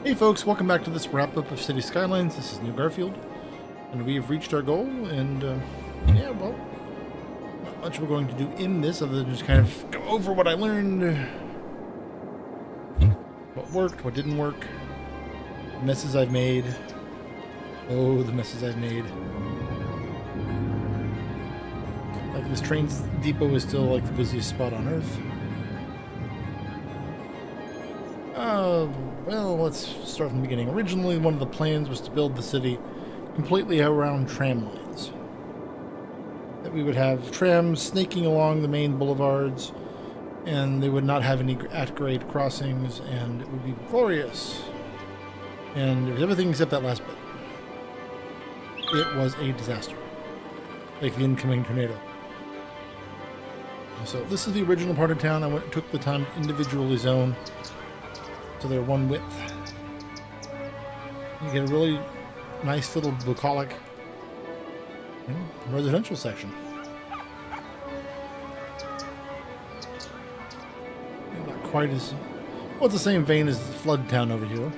Hey folks, welcome back to this wrap-up of Cities Skylines. This is New Garfield, and we have reached our goal, and yeah, well, not much we're going to do in this other than just kind of go over what I learned, what worked, what didn't work, the messes I've made. Oh, the messes I've made. Like, this train depot is still like the busiest spot on Earth. Well, let's start from the beginning. Originally, one of the plans was to build the city completely around tram lines. That we would have trams snaking along the main boulevards, and they would not have any at-grade crossings, and it would be glorious. And it was everything except that last bit. It was a disaster. Like the incoming tornado. So this is the original part of town. I took the time to individually zone so they're one width. You get a really nice little bucolic residential section. Not quite as well. It's the same vein as the flood town over here.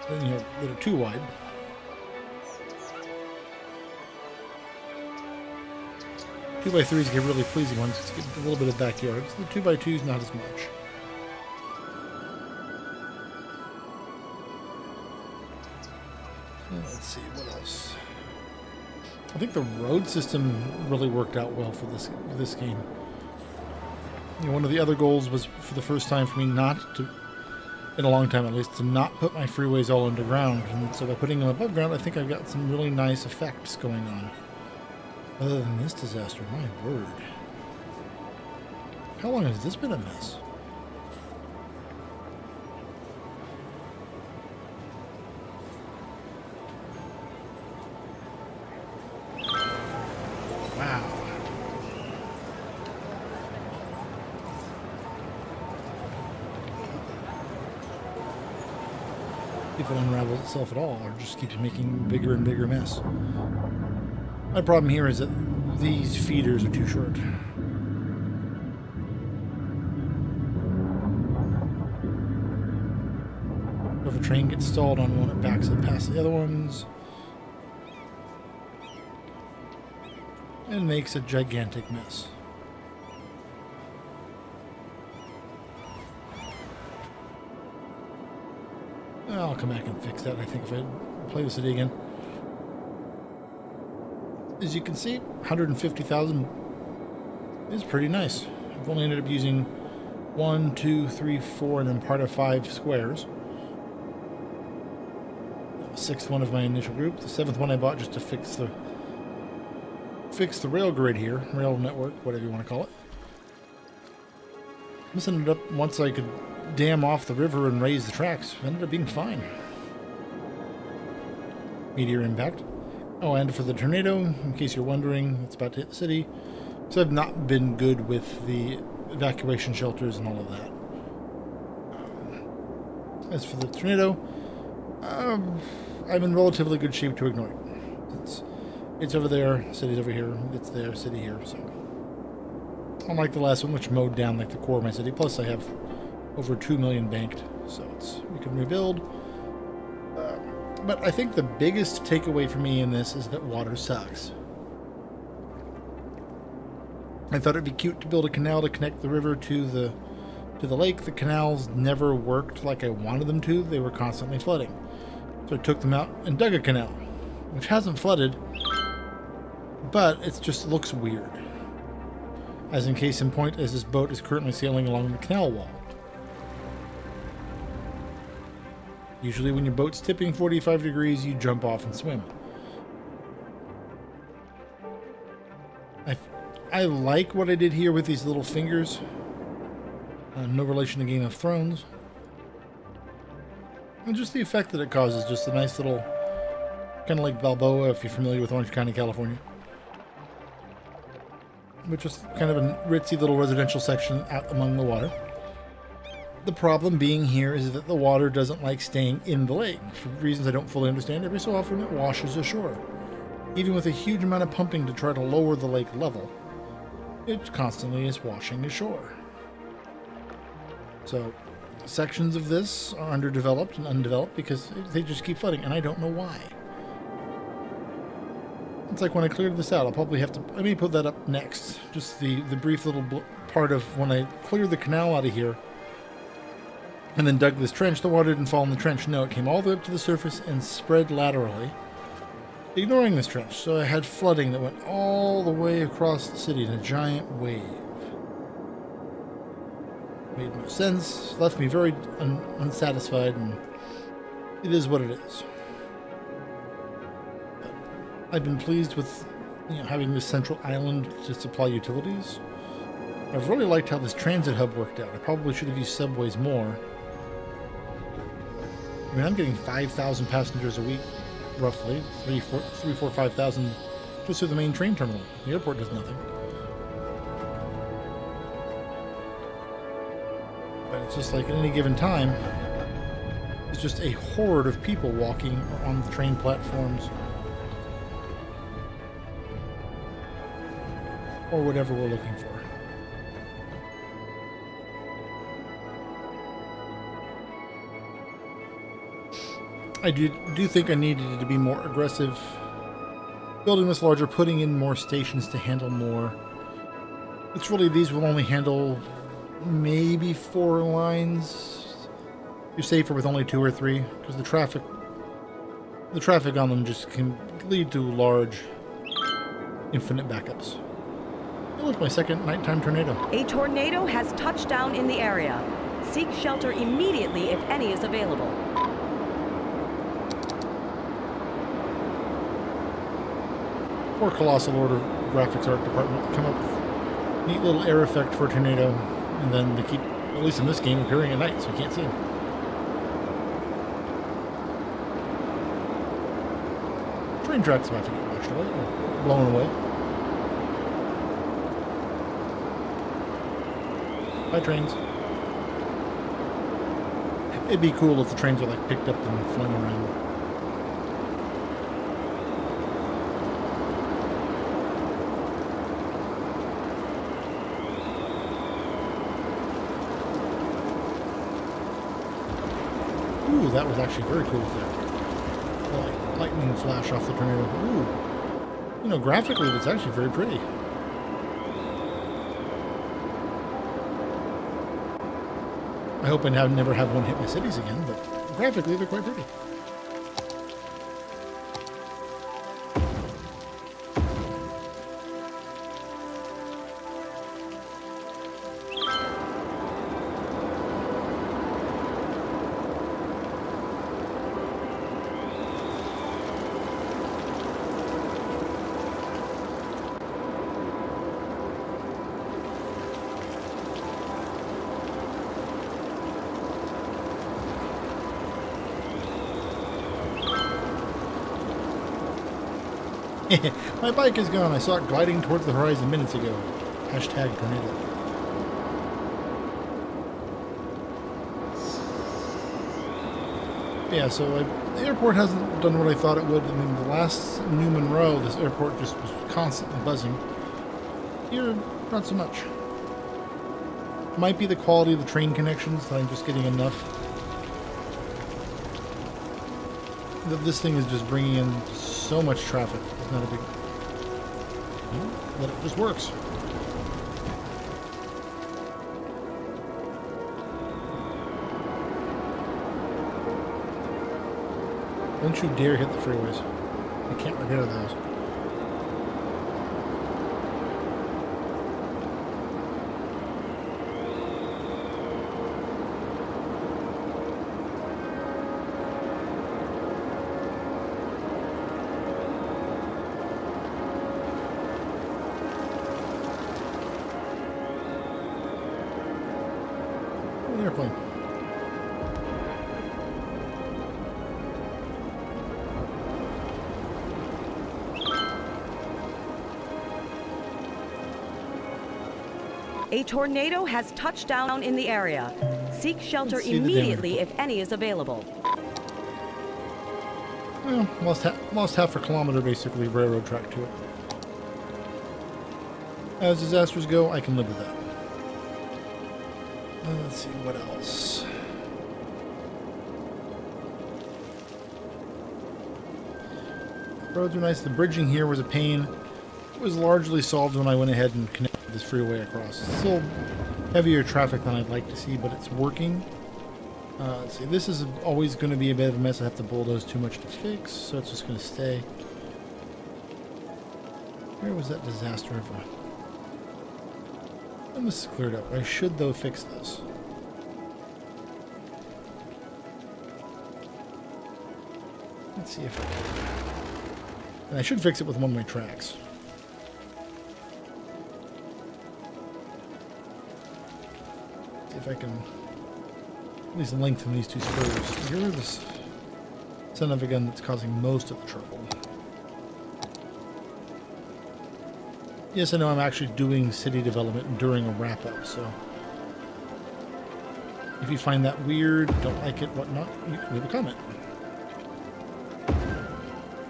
Then you have that are too wide. Two by threes get really pleasing ones. Just get a little bit of backyards. The 2x2s not as much. Let's see, what else? I think the road system really worked out well for this game. You know, one of the other goals was, for the first time for me, not to, in a long time at least, to not put my freeways all underground. And so by putting them above ground, I think I've got some really nice effects going on. Other than this disaster, my word. How long has this been a mess? Wow. If it unravels itself at all, or just keeps making bigger and bigger mess. My problem here is that these feeders are too short. If a train gets stalled on one, it backs up past the other ones. And makes a gigantic mess. I'll come back and fix that, I think, if I play the city again. As you can see, 150,000 is pretty nice. I've only ended up using 1, 2, 3, 4, and then part of 5 squares. The 6th one of my initial group. The 7th one I bought just to fix the rail grid here, rail network, whatever you want to call it. This ended up, once I could dam off the river and raise the tracks, ended up being fine. Meteor impact. Oh, and for the tornado, in case you're wondering, it's about to hit the city. So I've not been good with the evacuation shelters and all of that. As for the tornado, I'm in relatively good shape to ignore it. It's over there, city's over here, it's there, city here, so. Unlike the last one, which mowed down like the core of my city, plus I have over 2 million banked, so we can rebuild. But I think the biggest takeaway for me in this is that water sucks. I thought it'd be cute to build a canal to connect the river to the lake. The canals never worked like I wanted them to. They were constantly flooding. So I took them out and dug a canal, which hasn't flooded, but it just looks weird. As in case in point, as this boat is currently sailing along the canal wall. Usually when your boat's tipping 45 degrees, you jump off and swim. I like what I did here with these little fingers. No relation to Game of Thrones. And just the effect that it causes, just a nice little, kind of like Balboa, if you're familiar with Orange County, California. Which is kind of a ritzy little residential section out among the water. The problem being here is that the water doesn't like staying in the lake. For reasons I don't fully understand, every so often it washes ashore. Even with a huge amount of pumping to try to lower the lake level, it constantly is washing ashore. So sections of this are underdeveloped and undeveloped because they just keep flooding, and I don't know why. It's like when I cleared this out, I'll probably have to... I may put that up next. Just the brief little part of when I cleared the canal out of here and then dug this trench. The water didn't fall in the trench. No, it came all the way up to the surface and spread laterally, ignoring this trench. So I had flooding that went all the way across the city in a giant wave. Made no sense. Left me very unsatisfied, and it is what it is. I've been pleased with having this central island to supply utilities. I've really liked how this transit hub worked out. I probably should have used subways more. I mean, I'm getting 5,000 passengers a week, roughly. 5,000 just through the main train terminal. The airport does nothing. But it's just like at any given time, it's just a horde of people walking on the train platforms, or whatever we're looking for. I do think I needed to be more aggressive, building this larger, putting in more stations to handle more. It's really, these will only handle maybe 4 lines. You're safer with only 2 or 3, because the traffic on them just can lead to large, infinite backups. That was my second nighttime tornado. A tornado has touched down in the area. Seek shelter immediately if any is available. Or Colossal Order graphics art department to come up with a neat little air effect for a tornado, and then they keep, at least in this game, appearing at night so you can't see them. Train track's about to get washed away, or blown away. Bye, trains. It'd be cool if the trains were like picked up and flung around. Ooh, that was actually very cool effect. The lightning flash off the tornado. Ooh. Graphically, that's actually very pretty. I hope I never have one hit my cities again, but graphically they're quite pretty. My bike is gone. I saw it gliding towards the horizon minutes ago. Hashtag tornado. Yeah, so the airport hasn't done what I thought it would. I mean, the last New Monroe, this airport just was constantly buzzing. Here, not so much. Might be the quality of the train connections that I'm just getting enough. This thing is just bringing in so much traffic. It's not a big... But it just works. Don't you dare hit the freeways. I can't repair those. Airplane. A tornado has touched down in the area. Seek shelter immediately if any is available. Well, lost half a kilometer, basically, railroad track to it. As disasters go, I can live with that. Let's see, what else? Roads are nice. The bridging here was a pain. It was largely solved when I went ahead and connected this freeway across. It's still heavier traffic than I'd like to see, but it's working. Let's see, this is always going to be a bit of a mess. I have to bulldoze too much to fix, so it's just going to stay. Where was that disaster of a... And this is cleared up. I should, though, fix this. Let's see if I can. And I should fix it with one-way tracks. See if I can at least lengthen these two spurs. You're this son of a gun that's causing most of the trouble. Yes, I know I'm actually doing city development during a wrap-up, so if you find that weird, don't like it, whatnot, you can leave a comment.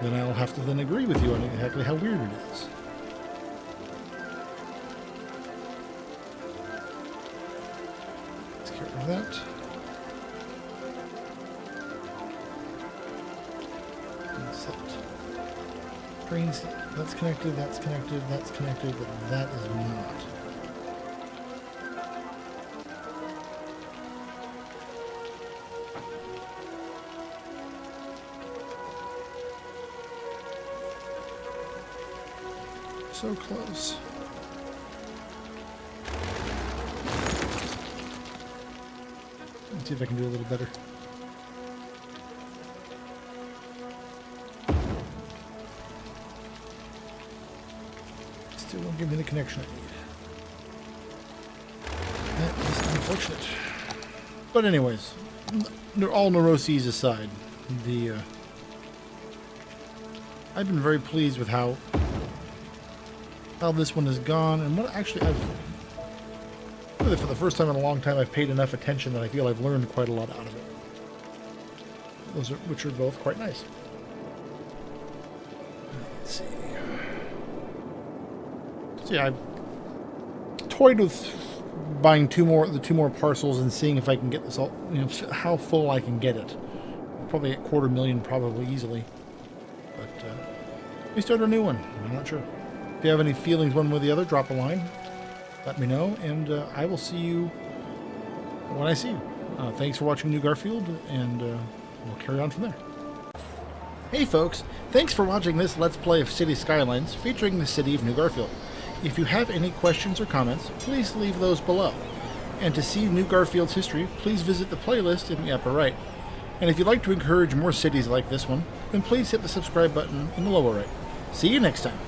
Then I'll have to then agree with you on exactly how weird it is. Let's get rid of that. And set. Trains, that's connected, that's connected, that's connected, but that is not. So close. Let's see if I can do a little better. Still won't give me the connection I need. That is unfortunate. But anyways, all neuroses aside, I've been very pleased with how this one has gone, and what actually really for the first time in a long time, I've paid enough attention that I feel I've learned quite a lot out of it. Which are both quite nice. Let's see. See, I've toyed with buying the two more parcels and seeing if I can get this all, how full I can get it. Probably at $250,000, probably easily. But we start a new one. I'm not sure. If you have any feelings one way or the other, drop a line. Let me know, and I will see you when I see you. Thanks for watching New Garfield, and we'll carry on from there. Hey folks, thanks for watching this Let's Play of Cities Skylines featuring the city of New Garfield. If you have any questions or comments, please leave those below. And to see New Garfield's history, please visit the playlist in the upper right. And if you'd like to encourage more cities like this one, then please hit the subscribe button in the lower right. See you next time.